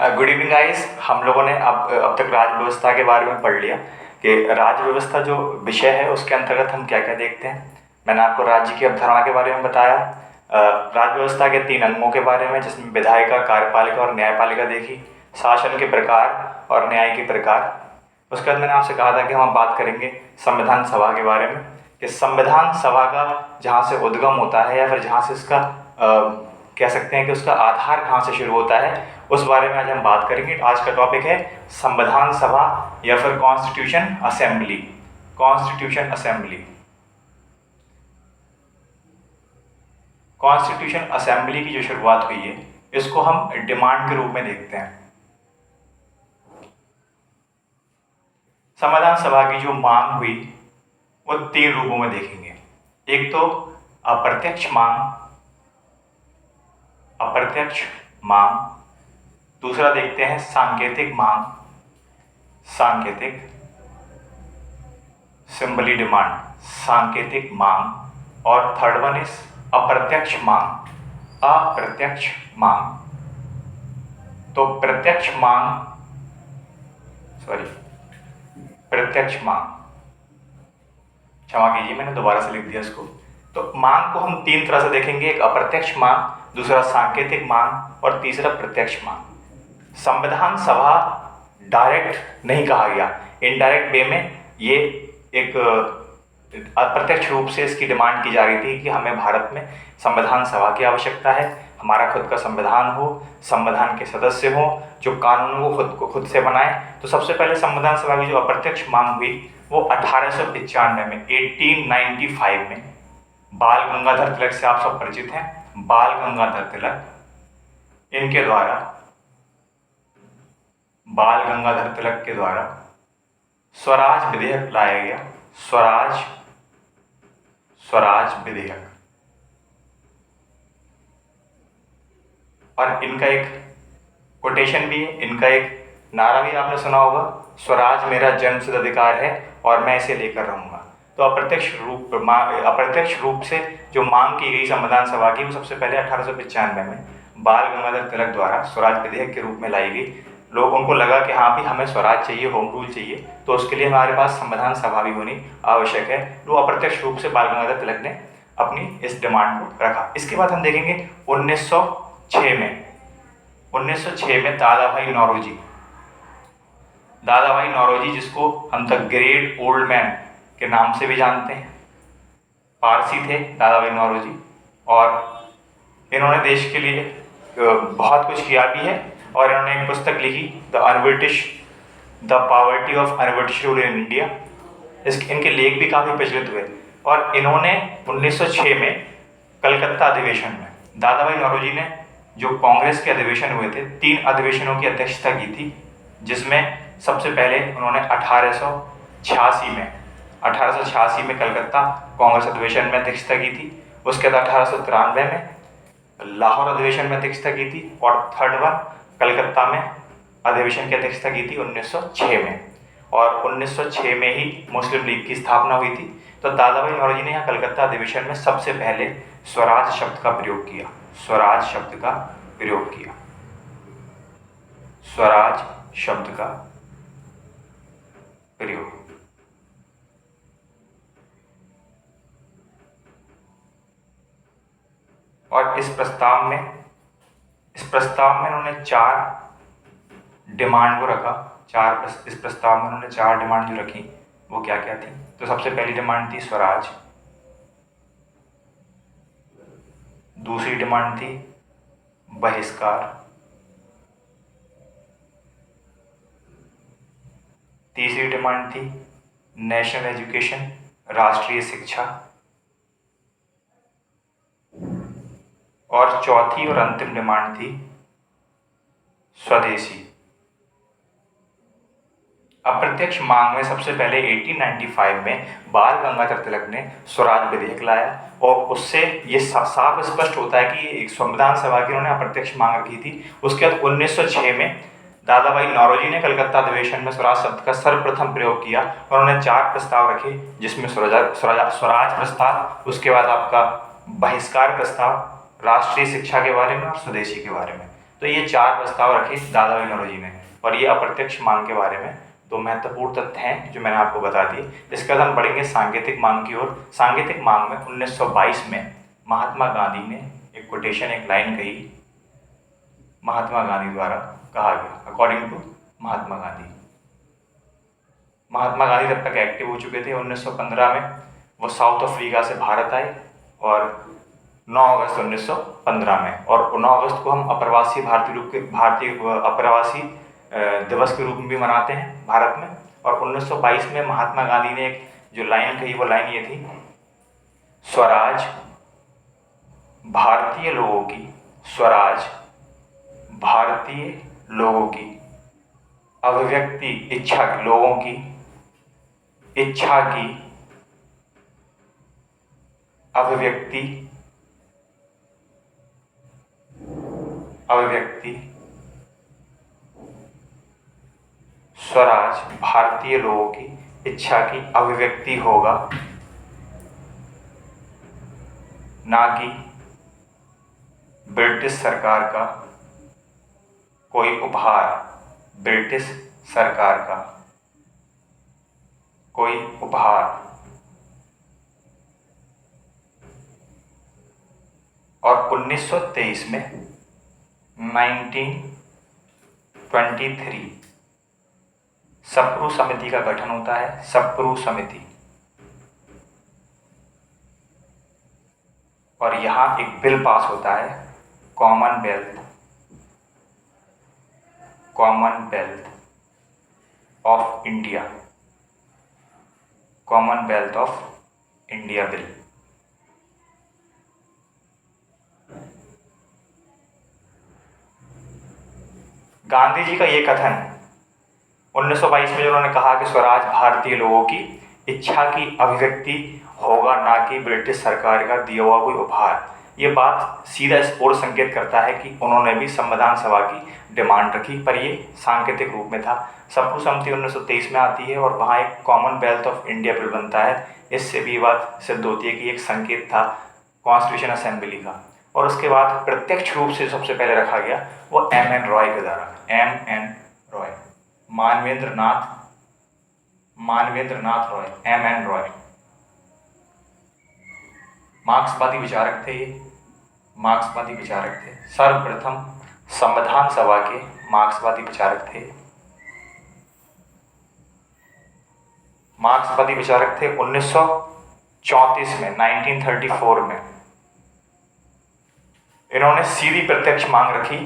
Good evening guys. हम लोगों ने अब तक राज्य व्यवस्था के बारे में पढ़ लिया कि राज्य व्यवस्था जो विषय है उसके अंतर्गत हम क्या क्या देखते हैं। मैंने आपको राज्य की अवधारणा के बारे में बताया, राज्य व्यवस्था के 3 अंगों के बारे में, जिसमें विधायिका, कार्यपालिका और न्यायपालिका देखी, शासन के प्रकार और न्याय के प्रकार। उसके बाद मैंने आपसे कहा था कि हम बात करेंगे संविधान सभा के बारे में, कि संविधान सभा का जहाँ से उद्गम होता है या फिर जहाँ से इसका कह सकते हैं कि उसका आधार कहाँ से शुरू होता है, उस बारे में आज हम बात करेंगे। आज का टॉपिक है संविधान सभा या फिर constitution assembly. Constitution assembly. Constitution assembly की जो शुरुआत हुई है, इसको हम डिमांड के रूप में देखते हैं। संविधान सभा की जो मांग हुई वो 3 रूपों में देखेंगे। एक तो अप्रत्यक्ष मांग, अप्रत्यक्ष मांग। दूसरा देखते हैं सांकेतिक मांग, सांकेतिक, सिंबली डिमांड, सांकेतिक मांग। और थर्ड वन इज अप्रत्यक्ष मांग, अप्रत्यक्ष मांग। तो प्रत्यक्ष मांग, प्रत्यक्ष मांग, क्षमा कीजिए मैंने दोबारा से लिख दिया इसको। तो मांग को हम 3 तरह से देखेंगे, एक अप्रत्यक्ष मांग, दूसरा सांकेतिक मांग और तीसरा प्रत्यक्ष मांग। संविधान सभा डायरेक्ट नहीं कहा गया, इनडायरेक्ट वे में ये एक अप्रत्यक्ष रूप से इसकी डिमांड की जा रही थी कि हमें भारत में संविधान सभा की आवश्यकता है, हमारा खुद का संविधान हो, संविधान के सदस्य हो जो कानूनों को खुद से बनाए। तो सबसे पहले संविधान सभा की जो अप्रत्यक्ष मांग हुई वो 1895 में, 1895 में बाल गंगाधर तिलक से आप सब परिचित हैं, बाल गंगाधर तिलक, इनके द्वारा, बाल गंगाधर तिलक के द्वारा स्वराज विधेयक लाया गया। स्वराज विधेयक। और इनका एक कोटेशन भी है, इनका एक नारा भी आपने सुना होगा, स्वराज मेरा जन्मसिद्ध अधिकार है और मैं इसे लेकर रहूंगा। तो अप्रत्यक्ष रूप से जो मांग की गई संविधान सभा की, वो सबसे पहले 1895 में बाल गंगाधर तिलक द्वारा स्वराज विधेयक के रूप में लाई गई। लोगों को लगा कि हाँ भी हमें स्वराज चाहिए, होम रूल चाहिए, तो उसके लिए हमारे पास संविधान सभा भी होनी आवश्यक है। तो अप्रत्यक्ष रूप से बाल गंगाधर तिलक ने अपनी इस डिमांड को रखा। इसके बाद हम देखेंगे 1906 में, 1906 में दादा भाई नौरोजी, जिसको हम द ग्रेट ओल्ड मैन के नाम से भी जानते हैं, पारसी थे दादा भाई नौरोजी, और इन्होंने देश के लिए बहुत कुछ किया भी है। और इन्होंने एक पुस्तक लिखी, the poverty of un-British rule in India. इनके लेख भी काफ़ी प्रचलित हुए। और इन्होंने 1906 में कलकत्ता अधिवेशन में दादा भाई नौरोजी ने जो कांग्रेस के अधिवेशन हुए थे, 3 अधिवेशनों की अध्यक्षता की थी, जिसमें सबसे पहले उन्होंने 1886 में कलकत्ता कांग्रेस अधिवेशन में अध्यक्षता की थी। उसके बाद 1893 में लाहौर अधिवेशन में अध्यक्षता की थी, और थर्ड वन कलकत्ता में अधिवेशन की अध्यक्षता की थी 1906 में। और 1906 में ही मुस्लिम लीग की स्थापना हुई थी। तो दादा भाई नौरोजी ने यहाँ कलकत्ता अधिवेशन में सबसे पहले स्वराज शब्द का प्रयोग किया, स्वराज शब्द का प्रयोग किया, स्वराज शब्द का प्रयोग। और इस प्रस्ताव में उन्होंने 4 डिमांड को रखा। इस प्रस्ताव में उन्होंने 4 डिमांड जो रखी वो क्या क्या थी। तो सबसे पहली डिमांड थी स्वराज, दूसरी डिमांड थी बहिष्कार, तीसरी डिमांड थी नेशनल एजुकेशन, राष्ट्रीय शिक्षा, और चौथी और अंतिम डिमांड थी स्वदेशी। अप्रत्यक्ष मांग में सबसे पहले 1895 में बाल गंगाधर तिलक ने स्वराज विधेयक लाया, और उससे ये साफ स्पष्ट होता है कि एक संविधान सभा की उन्होंने अप्रत्यक्ष मांग रखी थी। उसके बाद 1906 में दादा भाई नौरोजी ने कलकत्ता अधिवेशन में स्वराज शब्द का सर्वप्रथम प्रयोग किया, और उन्होंने 4 प्रस्ताव रखे, जिसमें स्वराज प्रस्ताव, उसके बाद आपका बहिष्कार प्रस्ताव, राष्ट्रीय शिक्षा के बारे में और स्वदेशी के बारे में। तो ये 4 प्रस्ताव रखे दादा भाई नौरोजी ने, और ये अप्रत्यक्ष मांग के बारे में 2 महत्वपूर्ण तथ्य हैं जो मैंने आपको बता दिए। इसके बाद हम बढ़ेंगे सांकेतिक मांग की ओर। सांकेतिक मांग में 1922 में महात्मा गांधी ने एक कोटेशन, एक लाइन कही, महात्मा गांधी द्वारा कहा गया, अकॉर्डिंग टू महात्मा गांधी। महात्मा गांधी तब तक एक्टिव हो चुके थे। 1915 में वो साउथ अफ्रीका से भारत आए और 9 अगस्त 1915 में, और 9 अगस्त को हम अप्रवासी भारतीय अप्रवासी दिवस के रूप में भी मनाते हैं भारत में। और 1922 में महात्मा गांधी ने एक जो लाइन कही, वो लाइन ये थी, स्वराज भारतीय लोगों की, स्वराज भारतीय लोगों की अभिव्यक्ति, इच्छा की, लोगों की इच्छा की अभिव्यक्ति स्वराज भारतीय लोगों की इच्छा की अभिव्यक्ति होगा, ना कि ब्रिटिश सरकार का कोई उपहार, ब्रिटिश सरकार का कोई उपहार। और 1923 में 1923 सप्रू समिति का गठन होता है, सप्रू समिति, और यहां एक बिल पास होता है, commonwealth of India, commonwealth of India bill. Gandhi ji का ये कथन 1922 में उन्होंने कहा कि स्वराज भारतीय लोगों की इच्छा की अभिव्यक्ति होगा, ना कि ब्रिटिश सरकार का दिया हुआ कोई उपहार, ये बात सीधा और संकेत करता है कि उन्होंने भी संविधान सभा की डिमांड रखी, पर ये सांकेतिक रूप में था। सप्रू समिति 1923 में आती है और वहाँ एक कॉमनवेल्थ ऑफ इंडिया बिल बनता है। इससे भी बात सिद्ध होती है कि एक संकेत था कॉन्स्टिट्यूशन असेंबली का। और उसके बाद प्रत्यक्ष रूप से सबसे पहले रखा गया वो M.N. रॉय के द्वारा, M.N. रॉय, मानवेंद्र नाथ रॉय, M.N. रॉय, मार्क्सवादी विचारक थे। ये मार्क्सवादी विचारक थे, सर्वप्रथम संविधान सभा के मार्क्सवादी विचारक थे। मार्क्सवादी विचारक थे 1934 में, 1934 में इन्होंने सीधी प्रत्यक्ष मांग रखी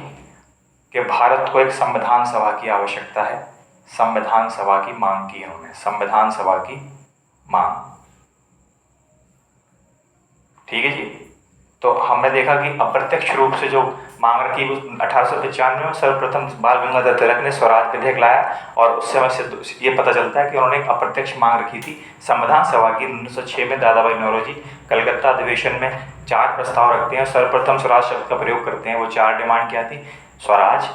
कि भारत को एक संविधान सभा की आवश्यकता है। संविधान सभा की मांग की इन्होंने, संविधान सभा की मांग। ठीक है जी। तो हमने देखा कि अप्रत्यक्ष रूप से जो मांग रखी 1895 में सर्वप्रथम बाल गंगाधर तिलक ने स्वराज विधेयक लाया, और उससे हमें ये पता चलता है कि उन्होंने एक अप्रत्यक्ष मांग रखी थी संविधान सभा की। 1906 में दादा भाई नौरोजी कलकत्ता अधिवेशन में 4 प्रस्ताव रखते हैं, सर्वप्रथम स्वराज शब्द का प्रयोग करते हैं। वो 4 डिमांड क्या थी? स्वराज,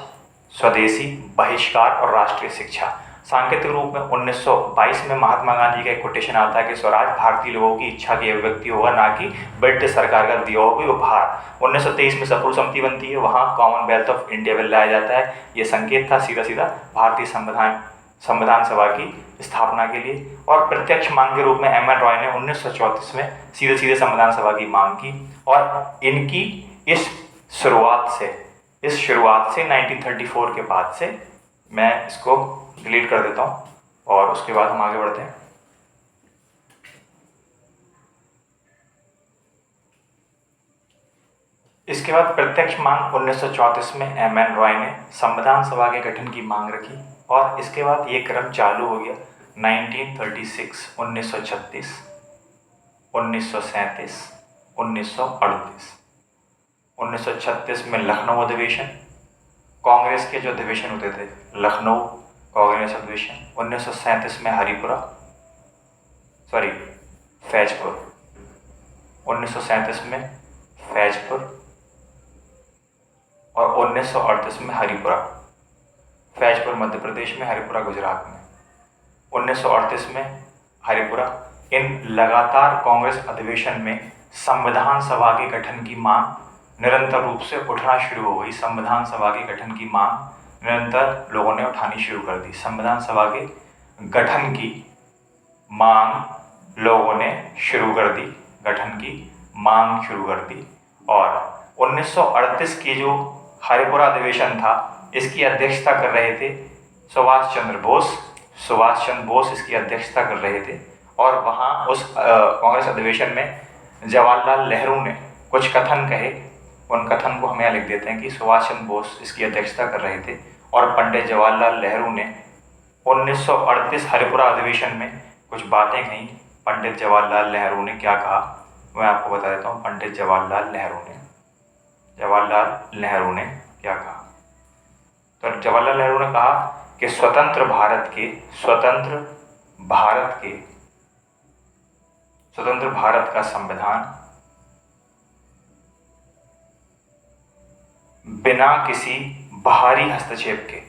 स्वदेशी, बहिष्कार और राष्ट्रीय शिक्षा। सांकेतिक रूप में 1922 में महात्मा गांधी का एक कोटेशन आता है कि स्वराज भारतीय लोगों की इच्छा की अभिव्यक्ति होगा, ना कि ब्रिटिश सरकार का दिया हुआ कोई उपहार। 1923 में सप्रू समिति बनती है, वहाँ कॉमनवेल्थ ऑफ इंडिया बिल लाया जाता है। ये संकेत था सीधा सीधा भारतीय संविधान सभा की स्थापना के लिए। और प्रत्यक्ष मांग के रूप में M.N. रॉय ने 1934 में सीधे सीधे संविधान सभा की मांग की, और इनकी इस शुरुआत से 1934 के बाद से, मैं इसको डिलीट कर देता हूँ और उसके बाद हम आगे बढ़ते हैं। इसके बाद प्रत्यक्ष मांग 1934 में M.N. रॉय ने संविधान सभा के गठन की मांग रखी, और इसके बाद ये क्रम चालू हो गया 1936, 1936, 1937, 1938। 1936 में लखनऊ अधिवेशन, कांग्रेस के जो अधिवेशन होते थे, लखनऊ कांग्रेस अधिवेशन। 1937 में फैजपुर, 1937 में फैजपुर, और 1938 में हरिपुरा। फैजपुर मध्य प्रदेश में, हरिपुरा गुजरात में। 1938 में हरिपुरा। इन लगातार कांग्रेस अधिवेशन में संविधान सभा के गठन की मांग निरंतर रूप से उठना शुरू हो गई। संविधान सभा के गठन की मांग निरंतर लोगों ने उठानी शुरू कर दी। संविधान सभा के गठन की मांग लोगों ने शुरू कर दी, गठन की मांग शुरू कर दी। और 1938 की जो हरिपुरा अधिवेशन था, इसकी अध्यक्षता कर रहे थे सुभाष चंद्र बोस। सुभाष चंद्र बोस इसकी अध्यक्षता कर रहे थे। और वहाँ उस कांग्रेस अधिवेशन में जवाहरलाल नेहरू ने कुछ कथन कहे। उन कथन को हम यहाँ लिख देते हैं कि सुभाष चंद्र बोस इसकी अध्यक्षता कर रहे थे और पंडित जवाहरलाल नेहरू ने 1938 हरिपुरा अधिवेशन में कुछ बातें कहीं। पंडित जवाहरलाल नेहरू ने क्या कहा, मैं आपको बता देता हूँ। पंडित जवाहरलाल नेहरू ने क्या कहा। तो जवाहरलाल नेहरू ने कहा कि स्वतंत्र भारत का संविधान बिना किसी बाहरी हस्तक्षेप के,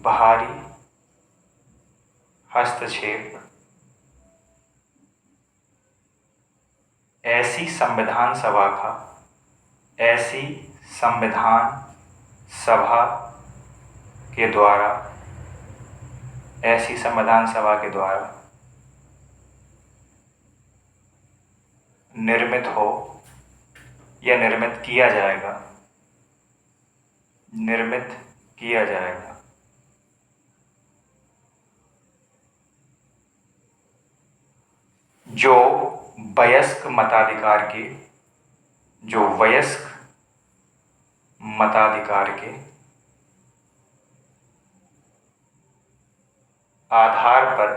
बाहरी हस्तक्षेप ऐसी संविधान सभा के द्वारा निर्मित हो या निर्मित किया जाएगा। जो वयस्क मताधिकार के आधार पर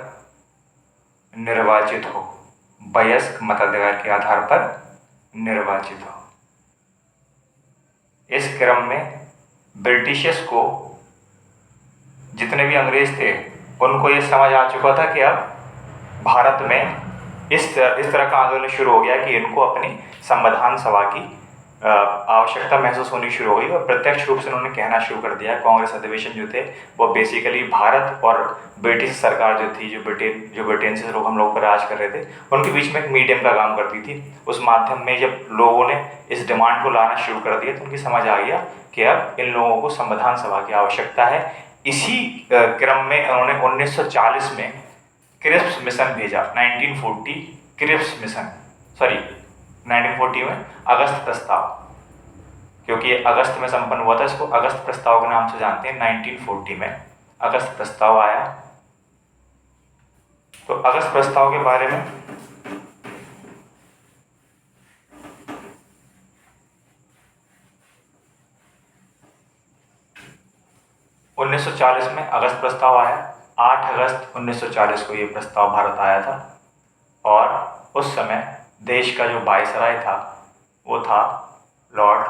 निर्वाचित हो, इस क्रम में ब्रिटिशर्स को, जितने भी अंग्रेज थे, उनको ये समझ आ चुका था कि अब भारत में इस तरह का आंदोलन शुरू हो गया कि इनको अपनी संविधान सभा की आवश्यकता महसूस होनी शुरू हो गई। और प्रत्यक्ष रूप से उन्होंने कहना शुरू कर दिया। कांग्रेस अधिवेशन जो थे वो बेसिकली भारत और ब्रिटिश सरकार जो थी, जो ब्रिटेन से लोग हम लोग पर राज कर रहे थे, उनके बीच में एक मीडियम का काम करती थी। उस माध्यम में जब लोगों ने इस डिमांड को लाना शुरू कर दिया तो उनकी समझ आ गया कि अब इन लोगों को संविधान सभा की आवश्यकता है। इसी क्रम में उन्होंने 1940 में क्रिप्स मिशन भेजा। 1940 में अगस्त प्रस्ताव, क्योंकि ये अगस्त में संपन्न हुआ था, इसको अगस्त प्रस्ताव के नाम से जानते हैं। 1940 में अगस्त प्रस्ताव आया। तो अगस्त प्रस्ताव के बारे में में अगस्त प्रस्ताव आया। 8 अगस्त 1940 को ये प्रस्ताव भारत आया था। और उस समय देश का जो वायसराय था वो था लॉर्ड,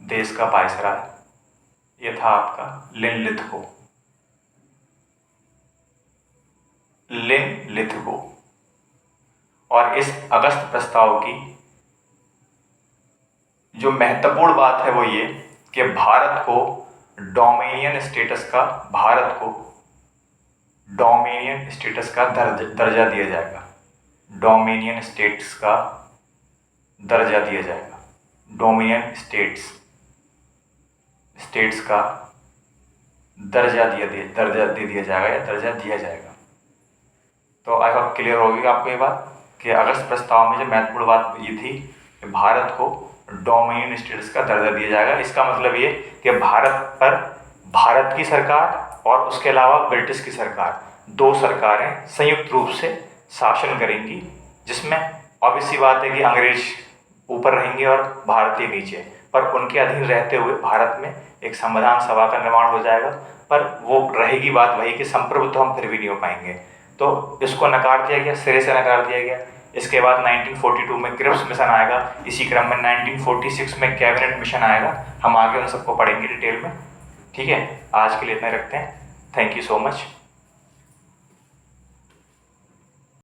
देश का वायसराय ये था आपका लिनलिथगो। और इस अगस्त प्रस्ताव की जो महत्वपूर्ण बात है वो ये कि भारत को डोमिनियन स्टेटस का दर्जा दिया जाएगा। डोमिनियन स्टेट्स का दर्जा दिया जाएगा। डोमिनियन स्टेट्स का दर्जा दे दिया जाएगा या दर्जा दिया जाएगा। तो आई होप क्लियर होगी आपको ये बात कि अगस्त प्रस्ताव में जो महत्वपूर्ण बात ये थी कि भारत को डोमिनियन स्टेट्स का दर्जा दिया जाएगा। इसका मतलब ये कि भारत की सरकार और उसके अलावा ब्रिटिश की सरकार, 2 सरकारें संयुक्त रूप से शासन करेंगी, जिसमें ऑब्वियसली बात है कि अंग्रेज ऊपर रहेंगे और भारतीय नीचे, पर उनके अधीन रहते हुए भारत में एक संविधान सभा का निर्माण हो जाएगा। पर वो रहेगी बात वही कि संप्रभुत्व तो हम फिर भी नहीं हो पाएंगे। तो इसको नकार दिया गया, सिरे से नकार दिया गया। इसके बाद 1942 में क्रिप्स मिशन आएगा। इसी क्रम में 1946 में कैबिनेट मिशन आएगा। हम आगे उन सबको पढ़ेंगे डिटेल में। ठीक है, आज के लिए इतना रखते हैं। Thank you so much.